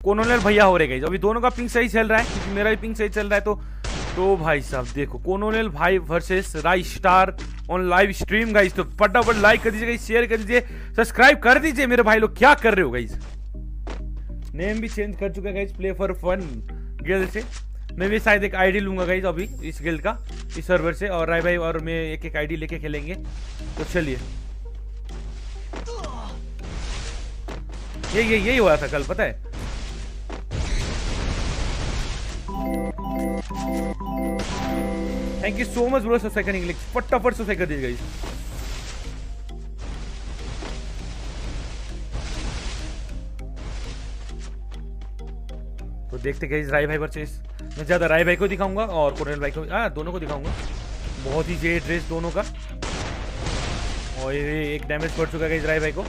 कोनोनल भैया हो रहे गाइस। अभी दोनों का पिंग सही चल रहा है क्योंकि मेरा भी पिंग सही चल रहा है। तो भाई साहब देखो कोनोनल भाई versus rise star on live stream guys. तो फटाफट लाइक कर दीजिए गाइस, शेयर कर दीजिए, सब्सक्राइब कर दीजिए मेरे भाई लोग। क्या कर रहे हो गाइस? नेम भी चेंज कर चुका है guys, play for fun guild से। मैं भी शायद एक आईडी लूंगा गाइस अभी इस गिल्ड का, इस सर्वर से, और राय भाई और मैं एक एक आईडी लेके खेलेंगे। तो चलिए, यही हुआ था कल, पता है। Thank you so much bro subscribe करने के लिए। फटाफट सब्सक्राइब कर दीजिए गाइस। तो देखते गाइस राय भाई वर्सेस, मैं ज्यादा राय भाई को दिखाऊंगा और कोरनल भाई को, दोनों को दिखाऊंगा। बहुत ही जे ड्रेस दोनों का, और ये एक डैमेज पड़ चुका है गाइस राय भाई को,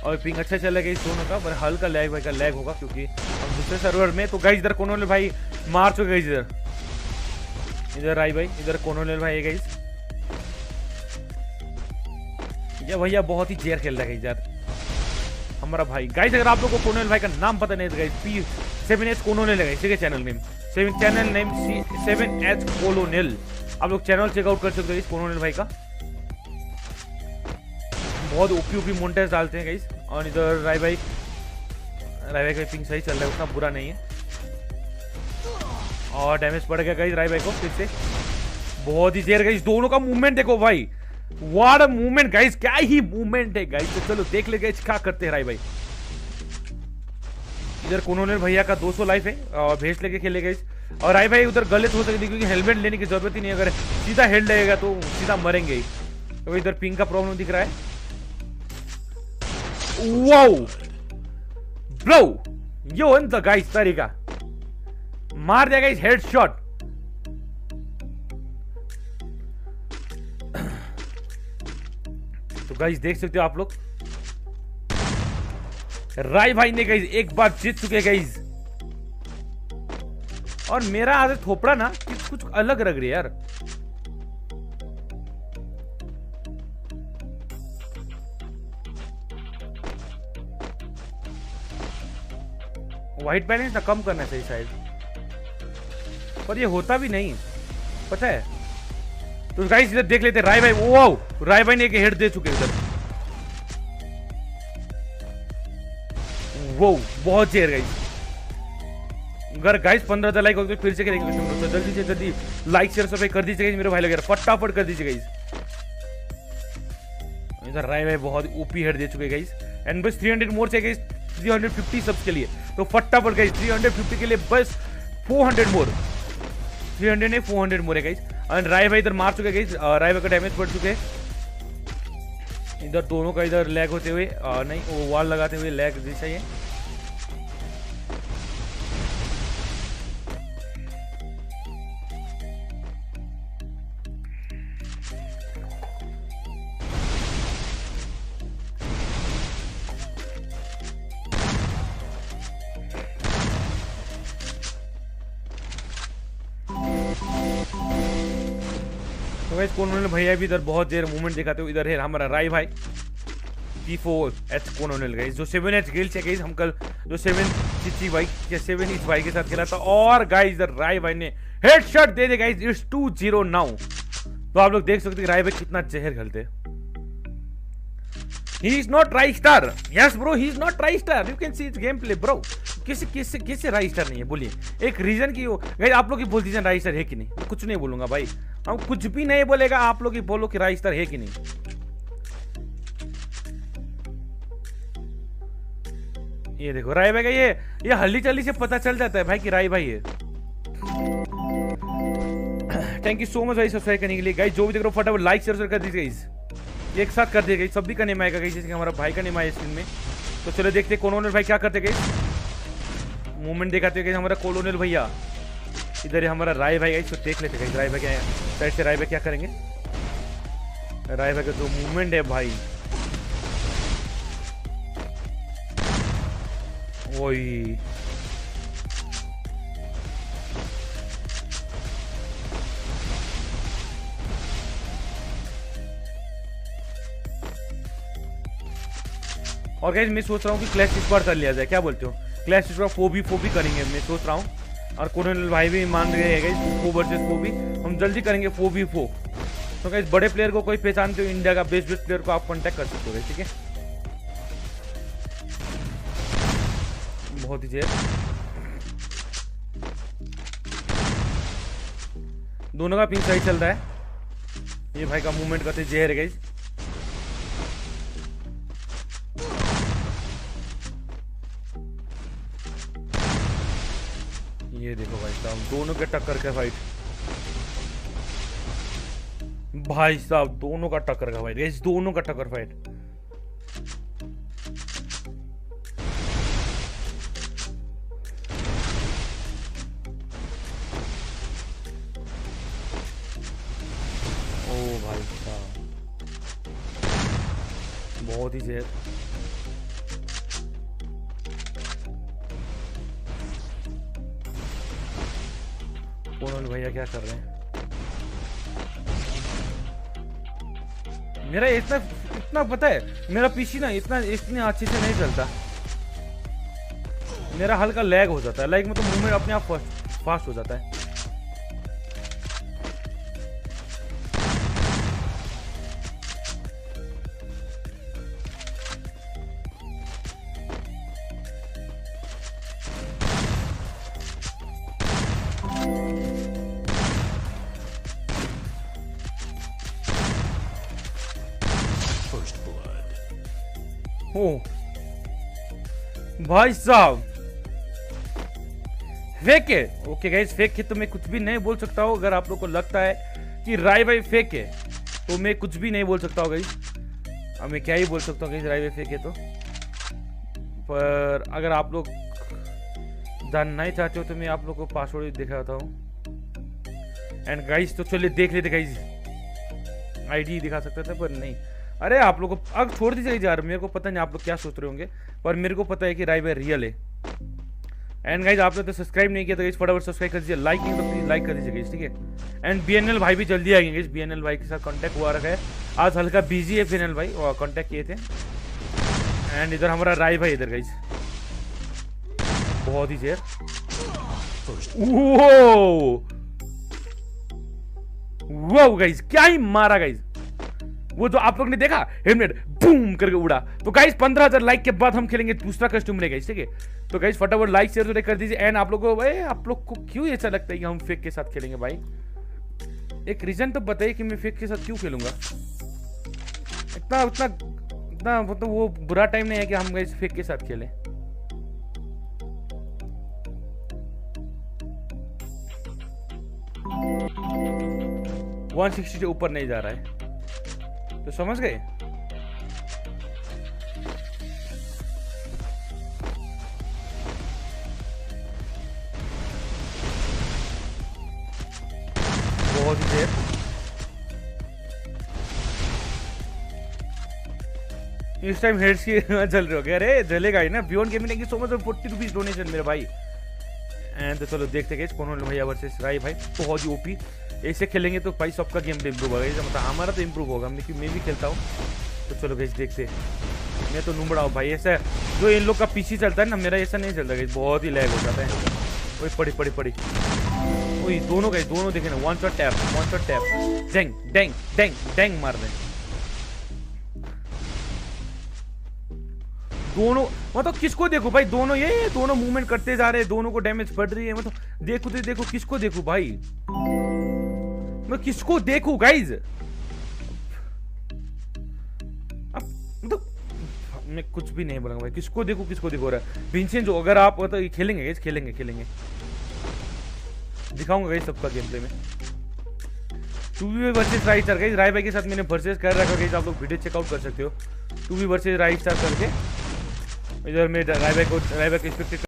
और पिंग अच्छा चल रहा है गाइस दोनों का, पर हल्का लैग भाई का लैग होगा क्योंकि हम दूसरे सर्वर में। तो गाइस इधर कोनोनल भाई मार चुके गाइस, इधर राय भाई, इधर कोनोनल भाई है गाइस। ये भैया बहुत ही जेर खेल रहा है गाइस यार हमारा भाई। गाइस अगर आप लोगों को कोनोनल भाई का नाम पता नहीं है तो गाइस P7H कोनोनल है गाइस, ठीक है, चैनल नेम 7H कोलोनेल। आप लोग चैनल चेकआउट कर सकते हो इस कोनोनल भाई का। बहुत ओपी मोन्टेज डालते हैं गाइस। और इधर राय भाई का पिंग सही चल रहा है, उतना बुरा नहीं है। और डैमेज पड़ गया गाइस राय भाई को फिर से, बहुत ही देर गाइस। दोनों का मूवमेंट देखो भाई, व्हाट अ मूवमेंट गाइस, क्या ही मूवमेंट है गाइस। तो चलो देख ले गाइस क्या करते हैं राय भाई। इधर कोनोनल भैया का 200 लाइफ है और भेज लेके खेले गाइस। और राय भाई उधर गलत हो सकती है क्योंकि हेलमेट लेने की जरूरत ही नहीं, अगर सीधा हेड लगेगा तो सीधा मरेंगे ही। तो इधर पिंग का प्रॉब्लम दिख रहा है। वाओ ब्रो, ये वन द गाइस तरीका मार दिया गाइस हेडशॉट। तो गाइस देख सकते हो आप लोग, राय भाई ने गाइस एक बार जीत चुके गाइस। और मेरा आदत थोपड़ा ना कुछ अलग लग रही है यार। व्हाइट बैलेंस ना कम करना चाहिए शायद, पर ये होता भी नहीं, पता है। तो गाइस इधर देख लेते राय भाई, वाओ राय भाई ने एक हेड दे चुके इधर। वो बहुत चेयर गाइस। अगर गाइस 15 लाइक हो तो फिर से करेंगे तो जल्दी से जल्दी लाइक शेयर सब्सक्राइब कर दीजिए मेरे भाई लोग, फटाफट कर दीजिए गाइस। इधर राय भाई बहुत ओपी हेड दे चुके गाइस। एंड बस 300 मोर चाहिए गाइस 350 सब्स के लिए। तो फटाफट गाइस 350 के लिए बस 400 मोर, 300 नहीं 400 मोर है गाइस। एंड राय भाई इधर मार चुके गाइस, राय भाई का डैमेज पड़ चुके हैं। इधर दोनों का इधर लैग होते हुए, नहीं वो वॉल लगाते हुए लैग जैसा ही है। कोनोनल भैया भी इधर बहुत देर मूवमेंट दिखाते हो। इधर है हमारा राय भाई P4H कोनोनल गाइस, जो 7H गिल्ड से गाइस हम कल जो 7 भाई या 7 भाई के साथ खेला था। और गाइस इधर राय भाई ने headshot they they guys, it's 2-0 now. तो आप लोग देख सकते हैं राय भाई कितना जहर खेलते हैं। He is not Raystar. Yes bro, he is not Raystar. You can see his gameplay bro. किससे Raystar नहीं है बोलिए, एक रीजन की हो गाइस। आप लोग ही बोल दीजिए Raystar है कि नहीं, तो कुछ नहीं बोलूंगा भाई, हम कुछ भी नहीं बोलेगा, आप लोग ही बोलो कि Raystar है कि नहीं। ये देखो राय भाई का ये हल्ली चल्ली से पता चल जाता है भाई कि राय भाई है। थैंक यू सो मच भाई सब्सक्राइब करने के लिए गाइस। जो भी देख रहे हो फटाफट लाइक शेयर कर दीजिए गाइस, एक साथ कर दिए सभी का नेम आएगा गाइस, जैसे कि हमारा भाई का नेम आया स्क्रीन में। तो चलो देखते हैं कोनोनल भाई क्या करते गाइस, मूवमेंट दिखाते गाइस हमारा कोलोनल भैया। इधर है हमारा राय भाई गाइस, तो देख लेते गाइस राय भाई क्या साइड से राय भाई क्या करेंगे। राय भाई का जो मूवमेंट है भाई, वही और गाइस मैं सोच रहा हूँ कि क्लैश इस बार कर लिया जाए, क्या बोलते हो? क्लैश स्क्वाड 4v4 करेंगे मैं सोच रहा हूँ, और कोरोनल भाई भी मान रहे हैं गाइस 4 वर्सेस 4 भी हम जल्दी करेंगे 4v4। तो गाइस बड़े प्लेयर को कोई पहचानते हो इंडिया का बेस्ट प्लेयर को आप कांटेक्ट कर सकते हो, ठीक है। बहुत ही जेर, दोनों का पिंग सही चल रहा है। ये भाई का मूवमेंट करते जेर है गाइस। ये देखो भाई साहब दोनों के टक्कर का फाइट, भाई साहब दोनों का टक्कर का फाइट गाइस, दोनों का टक्कर फाइट। ओ भाई साहब बहुत ही जेर। कोनल भैया क्या कर रहे हैं? मेरा इतना पता है, मेरा पीसी ना इतने अच्छे से नहीं चलता, मेरा हल्का लैग हो जाता है, लाइक मतलब मूवमेंट अपने आप फास्ट हो जाता है। ओ भाई साहब फेक है। ओके गाइस फेक है तो मैं कुछ भी नहीं बोल सकता हूँ। अगर आप लोग को लगता है कि राय भाई फेक है तो मैं कुछ भी नहीं बोल सकता हूँ गाइस। अब मैं क्या ही बोल सकता हूँ गाइस, राय भाई फेक है तो। पर अगर आप लोग जानना ही चाहते हो तो मैं आप लोग को पासवर्ड दिखाता हूँ। एंड गाइस तो चलिए देख लेते गाइस, आईडी दिखा सकता था पर नहीं। अरे आप लोग को अब छोड़ दीजिए यार, मेरे को पता नहीं आप लोग क्या सोच रहे होंगे, पर मेरे को पता है कि राय भाई रियल है। एंड गाइज आपने तो सब्सक्राइब नहीं किया तो गाइज फटाफट सब्सक्राइब कर दीजिए, लाइक नहीं तो प्लीज लाइक कर दीजिए गाइज, ठीक है। एंड बीएनएल भाई भी जल्दी आएंगे गाइज, बीएनएल भाई के साथ कांटेक्ट हुआ रखा है, आज हल्का बिजी है बीएनएल भाई, कांटेक्ट किए थे। एंड इधर हमारा राय भाई इधर गाइज बहुत ही जेर। वो गाइज क्या ही मारा गाइज, वो जो आप लोग ने देखा हेलमेट बूम करके उड़ा। तो गाइस 15,000 लाइक के बाद हम खेलेंगे दूसरा कस्टम रहेगा, ठीक है। तो गाइस फटाफट लाइक शेयर तो कर दीजिए। एंड आप लोग को भाई आप लोग को क्यों ऐसा लगता है कि हम फेक के साथ खेलेंगे भाई? एक रीजन तो बताइए कि मैं फेक के साथ क्यों खेलूंगा। इतना उतना इतना मतलब वो बुरा टाइम नहीं है कि हम गाइस फेक के साथ खेलें। $160 से ऊपर नहीं जा रहा है तो समझ गए। बहुत ही देर इस टाइम हेड्स की जल रहे हो गया। अरे जलेगा ही ना। Beyond gaming thank you so much for 40 rupees donation मेरे भाई। एंड तो चलो देखते हैं कौन भैया वर्सेस राय भाई, बहुत ही ओपी। ऐसे खेलेंगे तो भाई सबका गेम इंप्रूव होगा, मतलब हमारा तो इंप्रूव होगा क्योंकि मैं भी खेलता हूँ। तो चलो गाइस देखते हैं। मैं तो नुबड़ा हूँ भाई, ऐसा जो इन लोग का पीछे चलता है ना, मेरा ऐसा नहीं चलता गाइस, बहुत ही लैग हो जाता है। वही पड़ी वही दोनों गाइस, दोनों देखे ना, वन शॉट टैप डेंग डेंग डेंग डेंग मार रहे दोनों। मतलब किसको देखो भाई, दोनों ये दोनों मूवमेंट करते जा रहे हैं, दोनों को डैमेज पड़ रही है। मतलब देखो तो देखो किसको देखो भाई, मैं किसको देखूं गाइज। मतलब मैं कुछ भी नहीं बोलूंगा भाई, किसको देखो रहा है। विंसेंट जो अगर आप तो खेलेंगे गाइज, खेलेंगे दिखाऊंगा गाइज सबका गेम प्ले में। 2v versus right star guys, Rai भाई के साथ मैंने वर्सेस कर रखा गाइज, आप लोग वीडियो चेकआउट कर सकते हो 2v वर्सेस राइट स्टार करके। इधर में राय भाई को एक्सपेक्टेड